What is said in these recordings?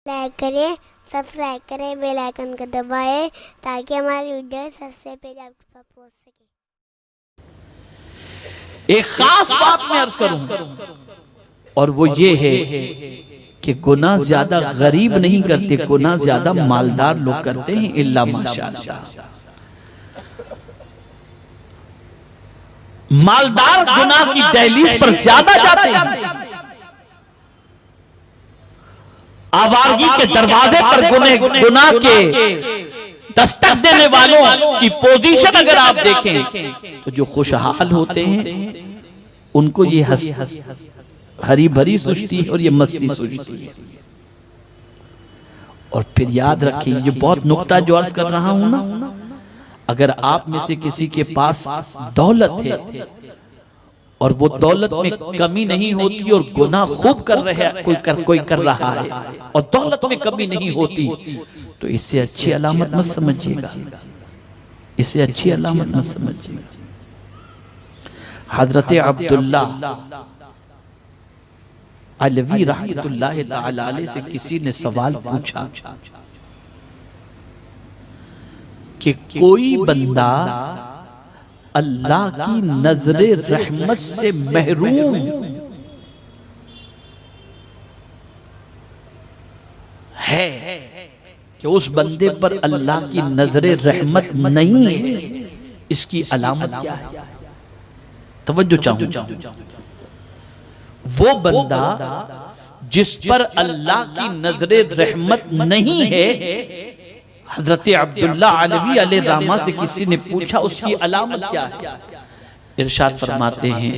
Like करें, subscribe करें, bell icon को दबाएं ताकि हमारी वीडियो सबसे पहले आपके पास पहुंच सके। एक खास बात मैं अर्ज करूं और वो ये है कि गुनाह ज्यादा गरीब नहीं करते, गुनाह ज्यादा मालदार लोग करते हैं। इल्ला माशाअल्लाह, मालदार गुनाह की दहलीज पर ज्यादा जाते हैं। आवारगी के दरवाजे पर गुनाह के दस्तक देने वालों की पोजीशन अगर आप देखें तो जो खुशहाल होते हैं उनको ये हरी भरी सुस्ती और ये मस्ती सुस्ती है। और फिर याद रखिए, ये बहुत नुक्ता जो अर्ज कर रहा हूं ना, अगर आप में से किसी के पास दौलत है और वो दौलत में कमी नहीं होती और गुनाह खूब कर रहे कोई कर रहा है और दौलत में कमी नहीं होती, तो इससे अच्छी अलामत मत समझिएगा, इससे अच्छी अलामत मत समझिएगा। हजरत अब्दुल्ला अलवी रहमतुल्लाह तआला अलैह से किसी ने सवाल पूछा कि कोई बंदा अल्लाह की नजरे रहमत से महरूम है कि उस बंदे पर अल्लाह की नजरे रहमत नहीं है, इसकी अलामत क्या है? तवज्जो चाहूं, वो बंदा जिस पर अल्लाह की नजरे रहमत नहीं है, हजरत अब्दुल्ला अलवी अलैहिर्रहमा से किसी ने पूछा उसकी अलामत क्या है? इरशाद फरमाते हैं,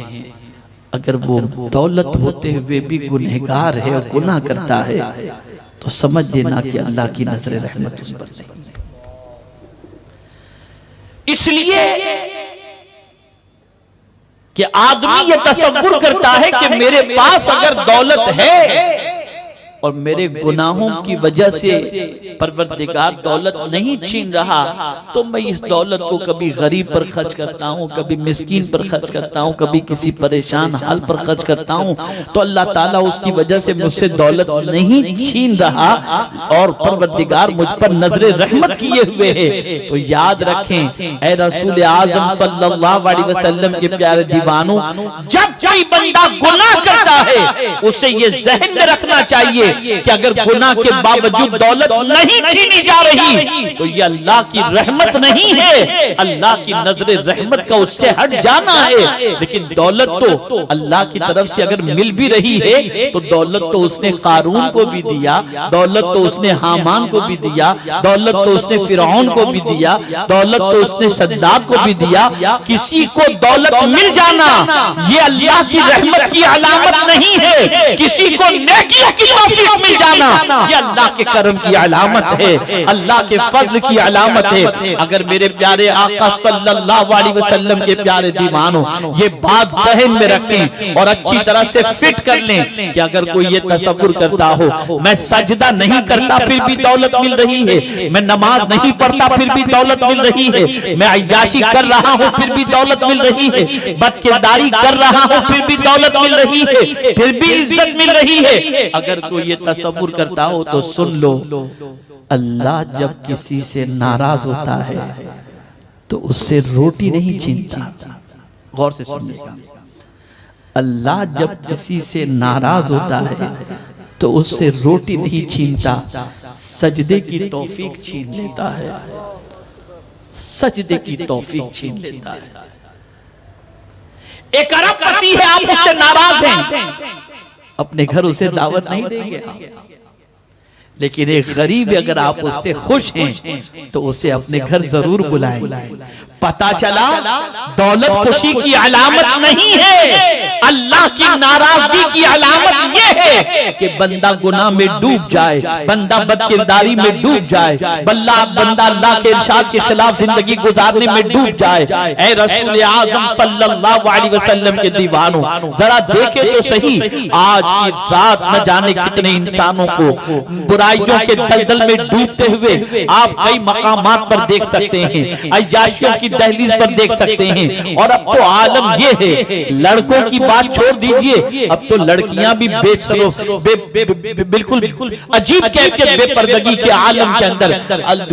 अगर वो दौलत होते हुए भी गुनहगार है और गुनाह करता है तो समझ लेना कि अल्लाह की नजर रहमत उस पर नहीं है। इसलिए कि आदमी ये तसव्वुर करता है कि मेरे पास अगर दौलत है और मेरे गुनाहों की वजह से परवरदिगार दौलत नहीं छीन रहा, तो मैं इस दौलत को कभी गरीब पर खर्च करता हूँ, कभी मिस्कीन पर खर्च करता हूँ, कभी किसी परेशान हाल पर खर्च करता हूँ, तो अल्लाह ताला उसकी वजह से मुझसे दौलत नहीं छीन रहा और परवरदिगार मुझ पर नजरे रहमत किए हुए है। तो याद रखें, ऐ रसूल आज़म सल्लल्लाहु अलैहि वसल्लम के प्यारे दीवानों, जब कोई बंदा गुनाह करता है उसे ये ज़हन में रखना चाहिए कि अगर गुनाह के बावजूद दौलत नहीं छीनी जा रही तो ये अल्लाह की रहमत नहीं है, अल्लाह की नजरे रहमत का उससे हट जाना है। लेकिन दौलत तो अल्लाह की तरफ से अगर मिल भी रही है तो दौलत तो उसने कारून को भी दिया, दौलत तो उसने हामान को भी दिया, दौलत तो उसने फिरौन को भी दिया, दौलत तो उसने सद्दाद को भी दिया। किसी को दौलत मिल जाना ये अल्लाह की रहमत की अलामत नहीं है, किसी को नेकी की मिल जाना ये अल्लाह के करम की अलामत है, अल्लाह के फजल की अलामत है। अगर मेरे प्यारे आका सल्लल्लाहु अलैहि वसल्लम के प्यारे दीवानों ये बात ज़हन में रखें और अच्छी तरह से फिट कर लें कि अगर कोई ये तसव्वुर करता हो मैं सजदा नहीं करता फिर भी दौलत मिल रही है, मैं नमाज नहीं पढ़ता फिर भी दौलत मिल रही है, मैं अय्याशी कर रहा हूँ फिर भी दौलत मिल रही है, बदकिरदारी कर रहा हूँ फिर भी दौलत मिल रही है, फिर भी इज्जत मिल रही है, अगर कोई ये तसव्वुर करता हो तो सुन लो, अल्लाह जब किसी से नाराज होता है तो उससे रोटी नहीं छीनता। गौर से सुनिएगा, अल्लाह जब किसी से नाराज होता है तो उससे रोटी नहीं छीनता, सजदे की तौफीक छीन लेता है, सजदे की तौफीक छीन लेता है। एक अरबपति है, आप उससे नाराज हैं, अपने घर उसे दावत नहीं देंगे, लेकिन एक गरीब अगर आप उससे खुश हैं तो उसे अपने घर जरूर बुलाएं। पता चला दौलत खुशी की अलामत नहीं है, अल्लाह की नाराजगी की अलामत यह है कि बंदा गुनाह में डूब जाए, बंदा बदकिरदारी में डूब जाए, बंदा अल्लाह के इरशाद के खिलाफ जिंदगी गुजारने में डूब जाए। ऐ रसूल आज़म सल्लल्लाहु अलैहि वसल्लम के दीवानों, जरा देखे तो सही, आज की रात न जाने कितने इंसानों को बुराइयों के दलदल में डूबते हुए आप कई मकामात पर देख सकते हैं, अय्याशियों की दहलीज पर देख सकते हैं। और अब तो आलम यह है, लड़कों की बात छोड़ दीजिए, अब तो लड़कियां भी बिल्कुल अजीब कैफियत बेपर्दगी के आलम के अंदर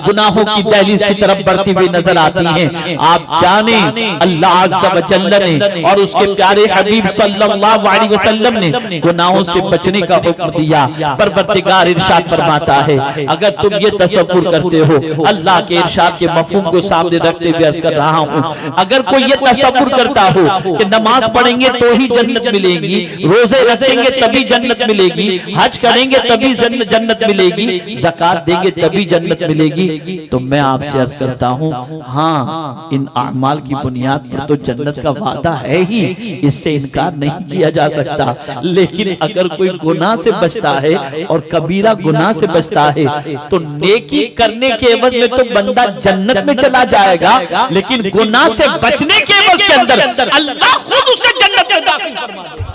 गुनाहों की दहलीज की तरफ बढ़ती हुई नजर आती हैं। आप जाने अल्लाह अज़्ज़ा व जल्ल ने और उसके प्यारे हबीब सल्लल्लाहु अलैहि वसल्लम ने गुनाहों से बचने का हुक्म दिया। परवरदिगार इरशाद फरमाता है, अगर तुम ये तसव्वुर करते हो, अल्लाह के इरशाद के मफहूम को सामने रखते हुए अर्ज कर रहा हूं, अगर कोई ये तसव्वुर करता हो कि नमाज पढ़ेंगे तो ही जन्नत मिलेगी, रोजे रखेंगे तभी जन्नत मिलेगी, हज करेंगे तभी जन्नत मिलेगी, ज़कात देंगे तभी जन्नत मिलेगी, तो मैं आपसे अर्ज करता हूं, हाँ इन अमाल की बुनियाद पर तो जन्नत का वादा है ही, इससे इनकार नहीं किया जा सकता। लेकिन अगर कोई गुनाह से बचता है और कबीरा गुनाह से बचता है तो नेकी करने के एवज में तो बंदा जन्नत में चला जाएगा, लेकिन गुनाह से बचने के एवज के अंदर अल्लाह खुद उसे जन्नत में दाखिल फरमा देगा।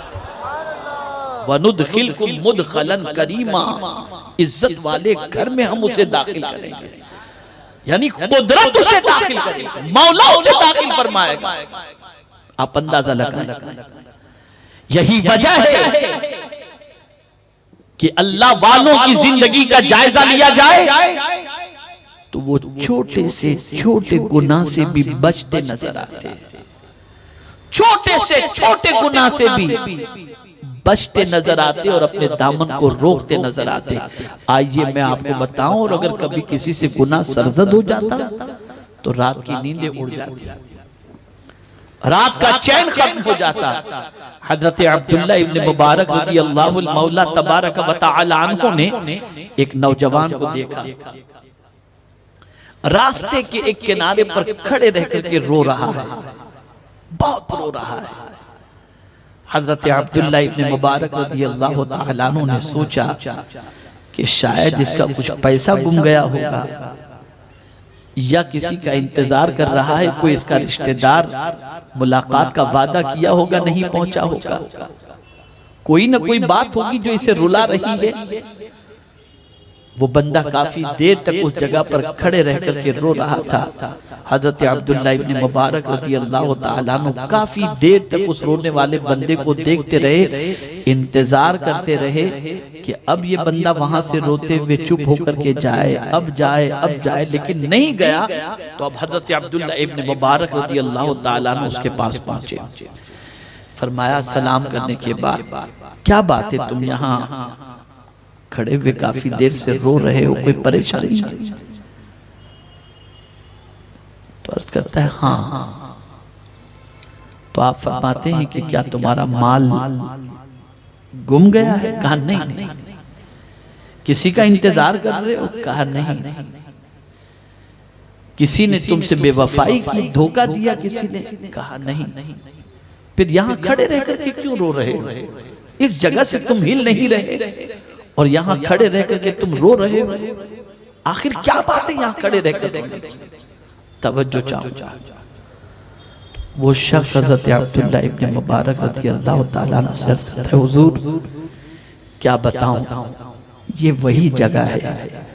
वनुदखिलकुम मुदखलन करीमा, इज्जत वाले घर में हम उसे दाखिल करेंगे, यानी कुदरत उसे दाखिल करेगी, मौला उसे दाखिल फरमाएगा। आप अंदाजा लगाएं, यही वजह है कि अल्लाह वालों की जिंदगी का जायजा लिया जाए तो वो छोटे से छोटे गुनाह से भी बचते नजर आते, छोटे से छोटे गुनाह से भी बचते नजर आते और अपने दामन को रोकते नजर आते। आइए मैं आपको बताऊं, और अगर कभी किसी से गुनाह सरजद हो जाता तो रात की नींदें उड़ जाती, रात का चैन खत्म हो जाता। हजरत अब्दुल्ला इब्न मुबारक रज़ियल्लाहु मौला तबारक व तआला अन्हु ने एक नौजवान को देखा, रास्ते के एक किनारे पर खड़े रह करके रो रहा है, बहुत रो रहा है। हजरत अब्दुल्ला इब्न मुबारक रज़ियल्लाहु तआला अन्हु ने सोचा कि शायद इसका कुछ पैसा गुम गया होगा, या किसी का इंतजार कर रहा है, कोई इसका रिश्तेदार मुलाकात का वादा किया होगा, नहीं पहुंचा होगा, कोई ना कोई बात होगी जो इसे रुला रही है। वो बंदा काफी देर तक उस जगह पर खड़े रह करके रो रहा था। हजरत अब्दुल्ला इब्न मुबारक रज़ियल्लाहु तआला अन्हु काफी देर तक उस रोने वाले बंदे को देखते रहे, इंतजार करते रहे कि अब ये बंदा वहां से रोते हुए चुप होकर के जाए, अब जाए अब जाए, लेकिन नहीं गया। तो अब हजरत अब्दुल्ला इब्न मुबारक रज़ियल्लाहु तआला अन्हु उसके पास पहुंचे, फरमाया सलाम करने के बाद, क्या बात है, तुम यहाँ खड़े हुए काफी देर से रो रहे हो, कोई परेशानी? तो अर्ज करता है हाँ। तो आप फरमाते हैं कि क्या तुम्हारा माल गुम गया है? कहा नहीं। किसी का इंतजार कर रहे हो? कहा नहीं। किसी ने तुमसे बेवफाई की, धोखा दिया किसी ने? कहा नहीं। फिर यहां खड़े रह करके क्यों रो रहे हो? इस जगह से तुम हिल नहीं रहे और यहाँ खड़े रह करके तुम रो रहे हो, आखिर क्या बात है यहाँ खड़े रह कर? तवज्जो चाहो। वो शख्स हज़रत अब्दुल्ला इब्न मुबारक रज़ियल्लाहु तआला अन्हु से अर्ज़ करता है, हुजूर क्या बताऊं, ये वही जगह है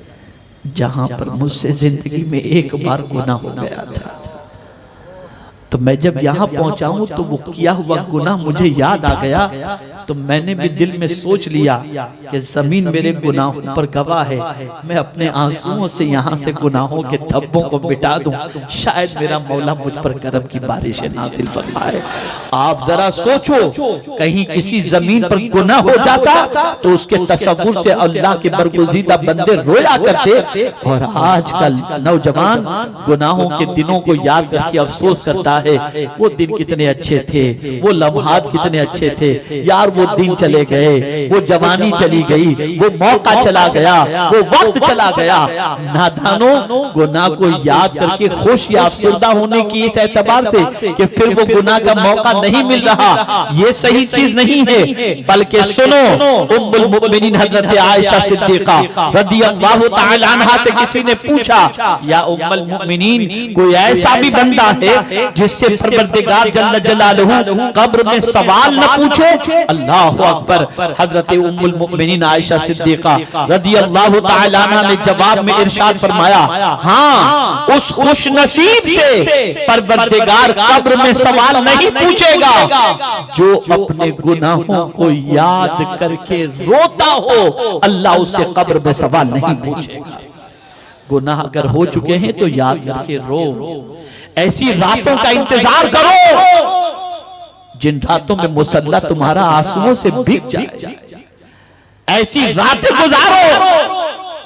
जहां पर मुझसे जिंदगी में एक बार गुनाह हो गया था। तो मैं जब यहाँ पहुंचा हूं तो वो किया हुआ गुनाह मुझे याद आ गया, तो मैंने भी दिल में सोच लिया कि जमीन मेरे गुनाहों पर गवाह है, मैं अपने आंसुओं से यहाँ से गुनाहों के धब्बों को मिटा दूं, शायद मेरा मौला मुझ पर करम की बारिश नाज़िल फरमाए। आप जरा सोचो, कहीं किसी जमीन पर गुनाह हो जाता तो उसके तसव्वुर से अल्लाह के बरगुज़ीदा बंदे रोया करते, और आजकल नौजवान गुनाहों के दिनों को याद करके अफसोस करता है, वो दिन कितने अच्छे थे, वो लम्हात कितने अच्छे थे यार, वो दिन चले गए, वो जवानी चली गई, वो मौका चला गया, वो वक्त चला गया। नादानो गुनाह को याद करके खुश या अफसरदा होने की इस एतबार से कि फिर वो गुनाह का मौका नहीं मिल रहा, ये सही चीज नहीं है। बल्कि सुनो, उम्मुल मुमिनीन हजरत आयशा सिद्दीका रज़ियल्लाहु तआला अन्हा से किसी ने पूछा, या उम्मुल मुमिनीन कोई ऐसा भी बंदा है जिससे परवरदिगार जल्ल जलालहू कब्र में सवाल न पूछे? अल्लाहु अकबर। हजरत उम्मुल मुमिनीन आयशा सिद्दीका रदियल्लाहु ताला अन्हा ने जवाब में इरशाद फरमाया, हाँ, उस खुशनसीब से परवरदिगार कब्र में सवाल नहीं पूछेगा जो अपने गुनाहों को याद करके रोता हो। अल्लाह उससे कब्र में सवाल नहीं पूछेगा। गुनाह अगर हो चुके हैं तो याद करके रो। ऐसी रातों का इंतजार करो जिन रातों में मुसल्ला तुम्हारा आंसुओं से भीग जाए। ऐसी रातें गुजारो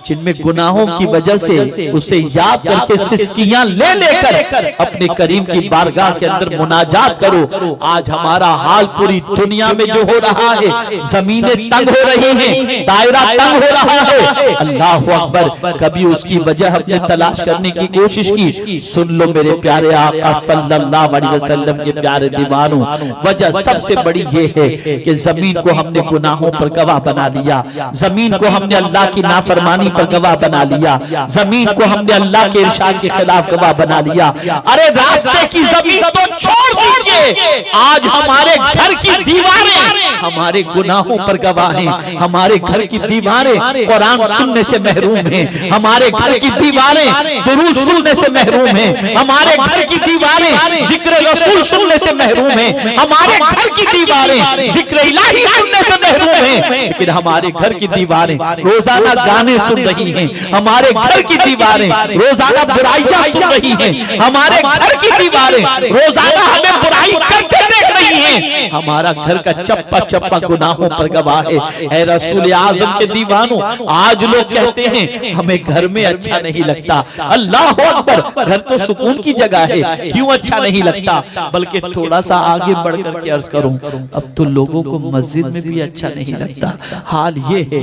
जिनमें गुनाहों की वजह से उसे याद करके सिस्कियां ले लेकर अपने करीम की बारगाह के अंदर मुनाजात करो। आज हमारा हाल पूरी दुनिया में जो हो रहा है, जमीनें तंग हो रही हैं, दायरा तंग हो रहा है। अल्लाह अकबर। कभी उसकी वजह अपने तलाश करने की कोशिश की। सुन लो मेरे प्यारे आका सल्लल्लाहु अलैहि वसल्लम के प्यारे दीवानों, वजह सबसे बड़ी ये है कि जमीन को हमने गुनाहों पर गवाह बना लिया, जमीन को हमने अल्लाह की नाफरमानी पर गवाह बना लिया, जमीन को हमने अल्लाह के इरशाद के खिलाफ गवाह बना लिया। अरे रास्ते की जमीन तो छोड़ दीजिए, आज हमारे घर की दीवारें हमारे गुनाहों पर गवाह हैं। हमारे घर की दीवारें कुरान सुनने से महरूम हैं, हमारे घर की दीवारें दुरूद सुनने से महरूम हैं, हमारे घर की दीवारें जिक्र रसूल सुनने से महरूम हैं, हमारे घर की दीवारें जिक्र इलाही सुनने से महरूम हैं। लेकिन हमारे घर की दीवारें रोजाना गाने सुन रही हैं, हमारे घर की दीवारें रोजाना बुराइयां सुन रही हैं, हमारे घर की दीवारें रोजाना हमें बुराई करते देख रही हैं। हमारा घर का चप्पा चप्पा गुनाहों पर गवाह है। ऐ रसूल आज़म के दीवानों, आज लोग कहते हैं हमें घर में अच्छा नहीं लगता। अल्लाह अकबर, घर तो सुकून की जगह है, क्यों अच्छा नहीं लगता? बल्कि थोड़ा सा आगे बढ़कर के अर्ज करूं, अब तो लोगों को मस्जिद में भी अच्छा नहीं लगता। हाल ये है,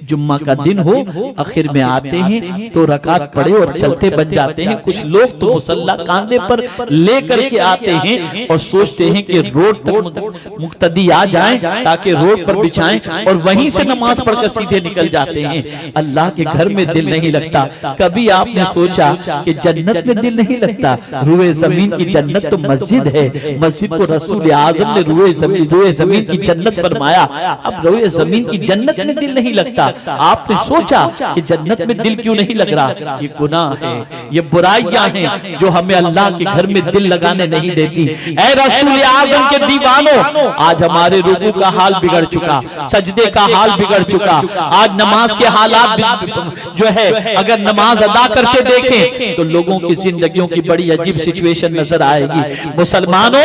जुम्मा का दिन हो, आखिर में आते हैं तो रकात पढ़े और चलते बन जाते हैं। कुछ लोग तो मुसल्ला कांधे पर लेकर के आते हैं और सोचते हैं कि रोड तक मुक्तदी आ जाएं ताकि रोड पर बिछाएं और वहीं से नमाज पढ़कर सीधे निकल जाते हैं। अल्लाह के घर में दिल नहीं लगता। कभी आपने सोचा कि जन्नत में दिल नहीं लगता? रुए जमीन की जन्नत तो मस्जिद है। मस्जिद को रसूल आज़म ने रुए जमीन की जन्नत फरमाया। अब रुए जमीन की जन्नत में दिल नहीं लगता। आपने सोचा कि जन्नत में दिल क्यों नहीं लग रहा? ये गुनाह है, ये बुराइयां हैं जो हमें अल्लाह के घर में दिल लगाने नहीं देती। ऐ रसूल आज़म के दीवानों, आज हमारे रुकू का हाल बिगड़ चुका, सजदे का हाल बिगड़ चुका। आज नमाज के हालात जो है, अगर नमाज अदा करते देखें तो लोगों की जिंदगियों की बड़ी अजीब सिचुएशन नजर आएगी। मुसलमानों,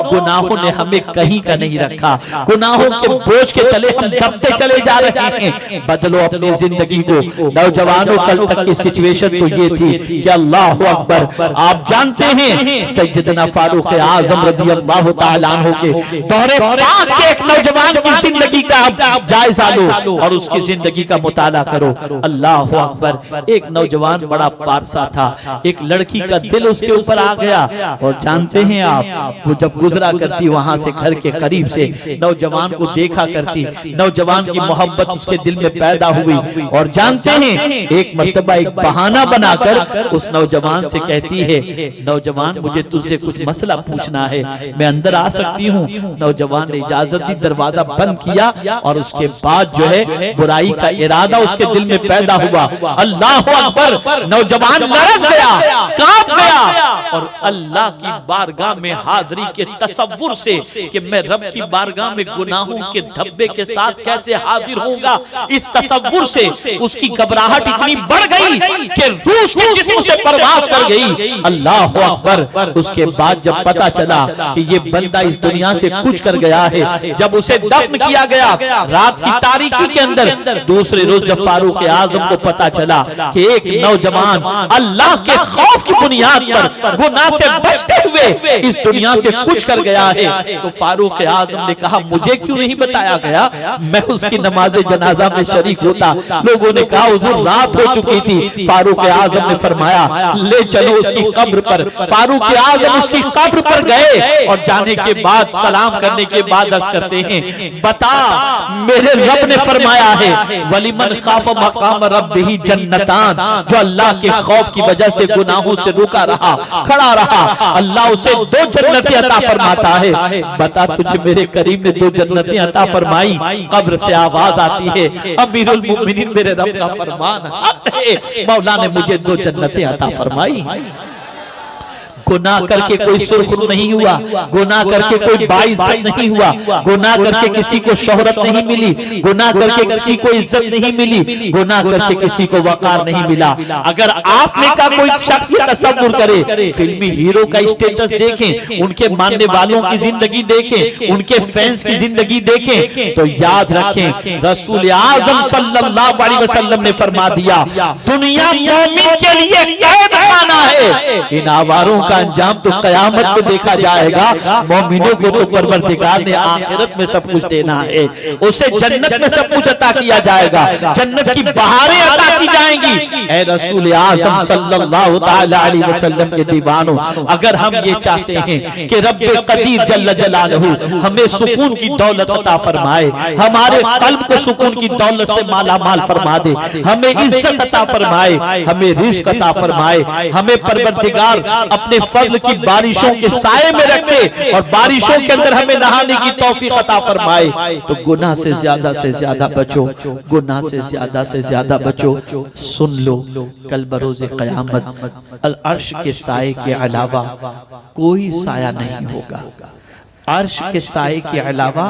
गुनाहों ने हमें कहीं का नहीं रखा। गुनाहों के बोझ के तले हम दबते चले जा रहे हैं। बदलो अपनी जिंदगी को। नौजवानों, कल तक की सिचुएशन तो ये थी कि अल्लाह अकबर, आप जानते हैं सैयदना फारूक आज़म रज़ियल्लाहु ताला अन्हु के दौरे पाक के एक नौजवान की जिंदगी का आप जायजा लो और उसकी जिंदगी का मुताला करो। अल्लाह अकबर, एक नौजवान बड़ा पारसा था, एक लड़की का दिल उसके ऊपर आ गया और जानते हैं आप, वो जब गुजरा करती वहां से घर के करीब से, नौजवान को देखा करती, नौजवान की मोहब्बत उसके दिल में पैदा हुई और जानते हैं एक मर्तबा एक बहाना बनाकर उस नौजवान से कहती है, नौजवान मुझे तुझसे कुछ मसला पूछना है, मैं अंदर आ सकती हूँ? नौजवान ने इजाजत दी, दरवाजा बंद किया और उसके बाद जो है बुराई का इरादा उसके दिल में पैदा हुआ। अल्लाह अकबर, नौजवान लरज़ गया, कांप गया और अल्लाह की बारगाह में हाजिरी के तसव्वुर से कि मैं रब की बारगाह में गुनाहों के धब्बे के साथ कैसे हाजिर होऊंगा, इस तसव्वुर से उसकी घबराहट इतनी बढ़ गई कि रूह उसके जिस्म से परवास कर गई। अल्लाह अकबर, उसके बाद जब पता चला कि ये बंदा इस दुनिया से कूच कर गया है, जब उसे दफन किया गया रात की तारीकी के अंदर, दूसरे रोज जब फारूक आज़म को पता चला कि एक नौजवान अल्लाह के खौफ की बुनियाद पर गुनाह से बचते हुए इस दुनिया से कूच कर गया है, तो फारूक आज़म ने कहा मुझे क्यों नहीं बताया गया, मैं उसकी नमाज जनाजा में शरीक होता। लोगों ने कहा हुजूर रात हो चुकी थी। फारूक आज़म ने फरमाया ले चलो उसकी कब्र पर। फारूक आज़म उसकी कब्र पर गए और जाने जाने के बाद, सलाम करने के बाद अर्ज करते हैं, बता मेरे रब ने फरमाया है वलिमन खाफ मकाम रब्बिही जन्नतान, जो अल्लाह के खौफ की वजह से गुनाहों से रुका रहा, खड़ा रहा, अल्लाह उसे 2 जन्नतें अता फरमाता है। बता तुझे मेरे करीम ने 2 जन्नतें अता फरमाई। कब्र से आवाज आती है अमीरुल मोमिनीन मेरे रब का फरमान है, मौला ने मुझे 2 जन्नतें अता फरमाई। गुनाह करके कोई सुर्खरू नहीं हुआ, गुनाह करके कोई बाइज्जत नहीं हुआ, गुनाह करके किसी को शोहरत नहीं मिली, गुनाह करके किसी को इज्जत नहीं मिली, गुनाह करके किसी को वकार नहीं मिला। अगर आपने का कोई शख्स ये तसव्वुर करे, फिल्मी हीरो का स्टेटस देखें, उनके मानने वालों की जिंदगी देखें, उनके फैंस की जिंदगी देखें, तो याद रखें रसूल आज़म सल्लल्लाहु अलैहि वसल्लम ने फरमा दिया दुनिया मोमिन के लिए कैद खाना है, इन आवारों का अंजाम तो कयामत में देखा जाएगा। मोमिनों को तो परवरदिगार ने आखिरत में सब कुछ देना है, उसे जन्नत में सब कुछ अता किया जाएगा, जन्नत की बहारें अता की जाएंगी। ऐ रसूल आज़म सल्लल्लाहु तआला अलैहि वसल्लम के दीवानों, अगर हम ये चाहते हैं कि रब्बे कदीर जल्ल जलालहू हमें सुकून की दौलत अता फरमाए, हमारे कल्ब को सुकून की दौलत से माला माल फरमा दे, हमें इज्जत अता फरमाए, हमें रिज़्क़ अता फरमाए, हमें परवरदिगार अपने फज़्ल की बारिशों के साए में रखे और बारिशों के अंदर हमें नहाने की तौफीक अता फरमाए, तो गुनाह से ज्यादा बचो, गुनाह से ज्यादा बचो। सुन लो कल बरोज़े क़यामत अल अर्श के साए के अलावा कोई साया नहीं होगा, अर्श के साए के अलावा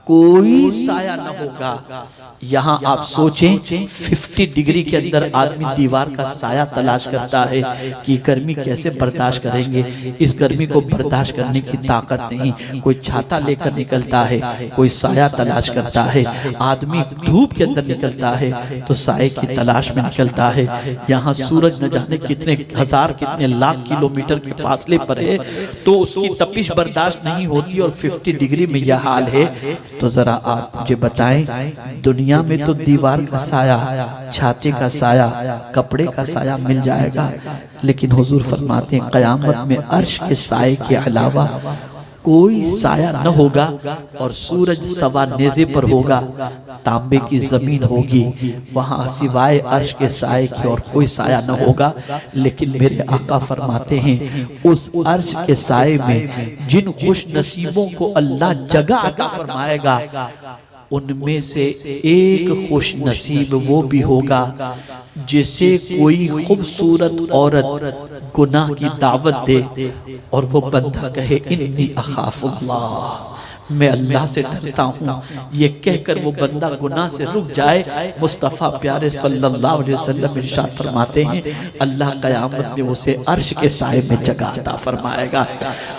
कोई साया न होगा। यहाँ आप सोचें 50 डिग्री के अंदर आदमी दीवार का साया तलाश करता है कि गर्मी कैसे बर्दाश्त करेंगे, इस गर्मी को बर्दाश्त करने की ताकत नहीं, कोई छाता लेकर निकलता है, कोई साया तलाश करता है। आदमी धूप के अंदर निकलता है तो साये की तलाश में निकलता है। यहाँ सूरज न जाने कितने हजार कितने लाख किलोमीटर के फासले पर है, तो उसकी तपिश बर्दाश्त नहीं होती और 50 डिग्री में यह हाल है। तो जरा आप मुझे बताएं, दुनिया में तो दीवार का साया, छाते का साया, कपड़े का साया मिल जाएगा, लेकिन हुजूर फरमाते हैं क़यामत में अर्श के साए के अलावा कोई साया न होगा और सूरज सवा नेज़े पर होगा, तांबे की जमीन होगी, वहां सिवाय अर्श के साए की और कोई साया न होगा। लेकिन मेरे आका फरमाते हैं उस अर्श के साए में जिन खुश नसीबों को अल्लाह जगह अता फरमाएगा, उनमें से एक खुश नसीब वो भी होगा जिसे कोई खूबसूरत औरत गुनाह की दावत दे और वो बंदा कहे इन्नी अखाफुल्लाह, मैं अल्लाह से डरता हूँ, ये कहकर वो बंदा गुनाह से रुक जाए। मुस्तफ़ा प्यारे सल्लल्लाहु अलैहि वसल्लम इरशाद फरमाते हैं अल्लाह क़यामत में उसे अर्श के साए में जगह अता फरमाएगा।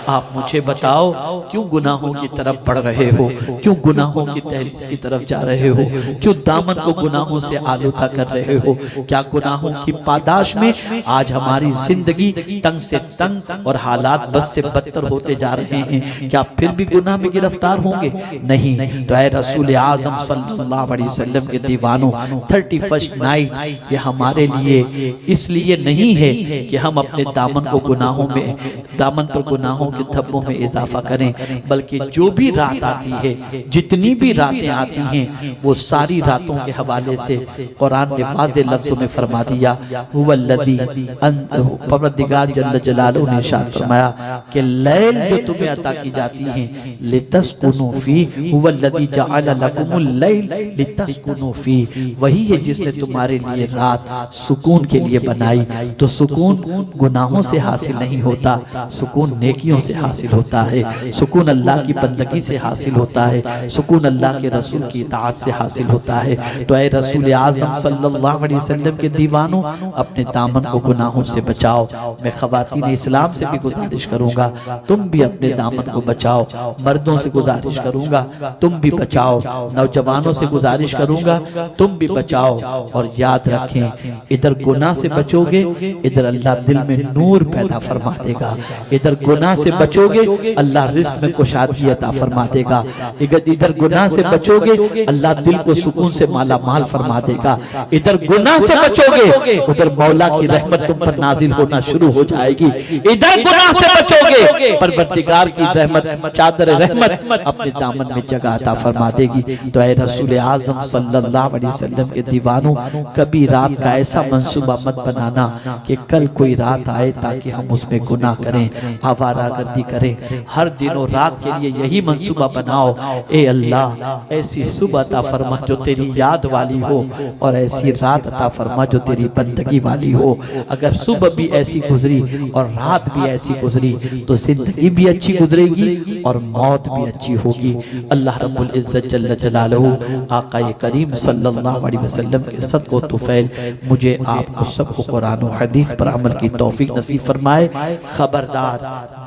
आप मुझे बताओ क्यों गुनाहों की तरफ बढ़ रहे हो, क्यों गुनाहों की तहरीस की तरफ जा रहे हो, क्यों दामन को गुनाहों से आलूदा कर रहे हो? क्या गुनाहों की पादाश में आज हमारी जिंदगी तंग से तंग और हालात बद से बदतर होते जा रहे हैं? क्या फिर भी गुनाह में गिरफ्तार होंगे? नहीं। तो ऐ रसूल आज़म सल्लल्लाहु अलैहि वसल्लम के दीवानों, 31st नाइट ये हमारे लिए इसलिए नहीं है कि हम अपने दामन को गुनाहों में, दामन पर गुनाहों के धब्बों में इजाफा करें, बल्कि जो भी रात आती है, जितनी भी रातें आती हैं, वो सारी रातों के हवाले से कुरान ने वाज़े लफ्ज़ों में फरमा दिया हुवल्लज़ी परवरदिगार जल्ल जलालहू ने इरशाद फरमाया कि लैल जो तुम्हें अता की जाती है लितस्कुनू फी, हुवल्लज़ी जअल लकुमुल लैल लितस्कुनू फी, वही है जिसने तुम्हारे लिए रात सुकून के लिए बनाई। तो सुकून गुनाहों से हासिल नहीं होता, सुकून नेकियों से हासिल होता है, सुकून अल्लाह की बंदगी से हासिल होता है, सुकून अल्लाह के रसूल की इताअत से हासिल होता है। तो ऐ रसूल आज़म सल्लल्लाहु अलैहि वसल्लम के दीवानों, अपने दामन को गुनाहों से बचाओ। मैं ख़वातीन इस्लाम से भी गुजारिश करूंगा तुम भी अपने दामन को बचाओ, मर्दों से गुजारिश करूंगा तुम भी बचाओ, नौजवानों से गुजारिश करूंगा तुम भी बचाओ। और याद रखें, इधर गुनाह से बचोगे, इधर अल्लाह दिल में नूर पैदा फरमा देगा। इधर गुनाह से बचोगे, अल्लाह रिस्क में कुशादगी अता फरमा देगा। इधर गुनाह से बचोगे, अल्लाह दिल को सुकून से माला माल फरमा देगा। इधर गुनाह से बचोगे, उधर मौला की रहमत तुम पर नाजिल होना शुरू हो जाएगी। इधर गुनाह से बचोगे, परवरदिगार की रहमत, चादर रहमत अपने दामन में जगह अता फरमा देगी। तो ऐ रसूल आज़म सल्लल्लाहु अलैहि वसल्लम के दीवानों, कभी रात का ऐसा मंसूबा मत बनाना कि कल कोई रात आए ताकि हम उसमें गुनाह करें, आवारागर्दी करें। हर दिनों रात के लिए यही मंसूबा बनाओ, ए अल्लाह ऐसी सुबह अता फरमा जो तेरी याद वाली हो, और ऐसी रात अता फरमा जो तेरी बंदगी वाली हो। अगर सुबह भी ऐसी गुजरी और रात भी ऐसी गुजरी तो जिंदगी भी अच्छी गुजरेगी और मौत भी अच्छी होगी। अल्लाह रब्बुल इज्जत जल्ल जलालहू आका करीम सल्लल्लाहु अलैहि वसल्लम के सदक़ो तुफ़ैल मुझे आपको सबको कुरान और हदीस पर अमल की तौफीक नसीब फरमाए। खबरदार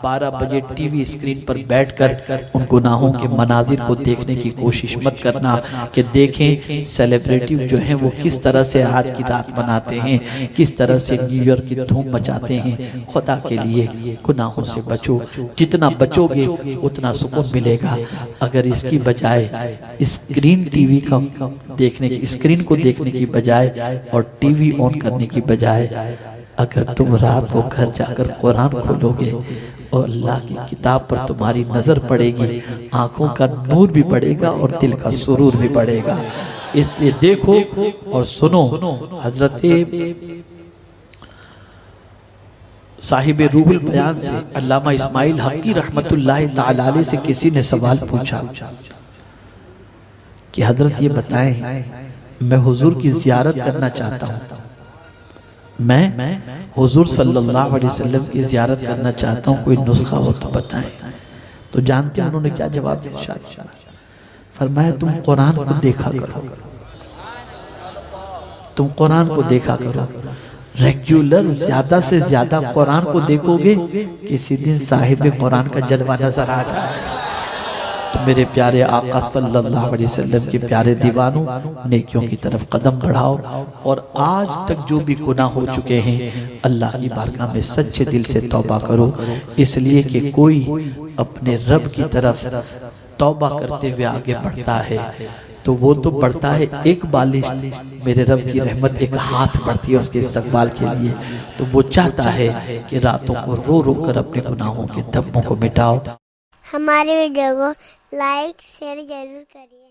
12 बजे टीवी स्क्रीन पर बैठकर उन गुनाहों के मनाजिर को देखने की कोशिश मत करना कि देखें सेलिब्रिटी जो हैं वो किस तरह से आज की रात मनाते हैं, किस तरह से न्यू ईयर की धूम मचाते हैं। खुदा के लिए गुनाहों से बचो, जितना बचोगे उतना सुकून मिलेगा। अगर इसकी बजाय स्क्रीन टीवी का देखने की, स्क्रीन को देखने की बजाय और टीवी ऑन करने की बजाय अगर तुम रात को घर जाकर कुरान खोलोगे और अल्लाह की किताब पर तुम्हारी नजर पड़ेगी, आंखों का नूर भी बढ़ेगा और दिल का सुरूर भी बढ़ेगा। इसलिए देखो और सुनो। हजरत साहिब रूहुल बयान से अल्लामा इस्माइल हक़ी रहमतुल्लाह ताला अलैह से किसी ने सवाल पूछा कि हजरत ये बताएं, मैं हुजूर की ज़ियारत करना चाहता हूँ, मैं हुजूर सल्लल्लाहु अलैहि वसल्लम की ज़ियारत करना चाहता हूँ, कोई नुस्खा हो तो बताएं। तो जानते हैं उन्होंने क्या जवाब दिया? फरमाया तुम कुरान को देखा करो, तुम कुरान को देखा करो, रेगुलर ज्यादा से ज्यादा कुरान को देखोगे, किसी दिन साहिब कुरान का जलवा नजर आ जाएगा। तो मेरे प्यारे आका सल्लल्लाहु अलैहि वसल्लम के प्यारे दीवानों, नेकियों की तरफ कदम बढ़ाओ और आज तक जो भी गुनाह हो चुके हैं अल्लाह की बारगाह में सच्चे दिल से तौबा करो। इसलिए कि कोई अपने रब की तरफ तौबा करते हुए आगे बढ़ता है तो वो तो बढ़ता है एक बालिश, मेरे रब की रहमत एक हाथ बढ़ती है उसके इस्तकबाल के लिए। तो वो चाहता है कि रातों को रो रो कर अपने गुनाहों के धब्बों को मिटाओ। हमारे वीडियो को लाइक शेयर जरूर करिए।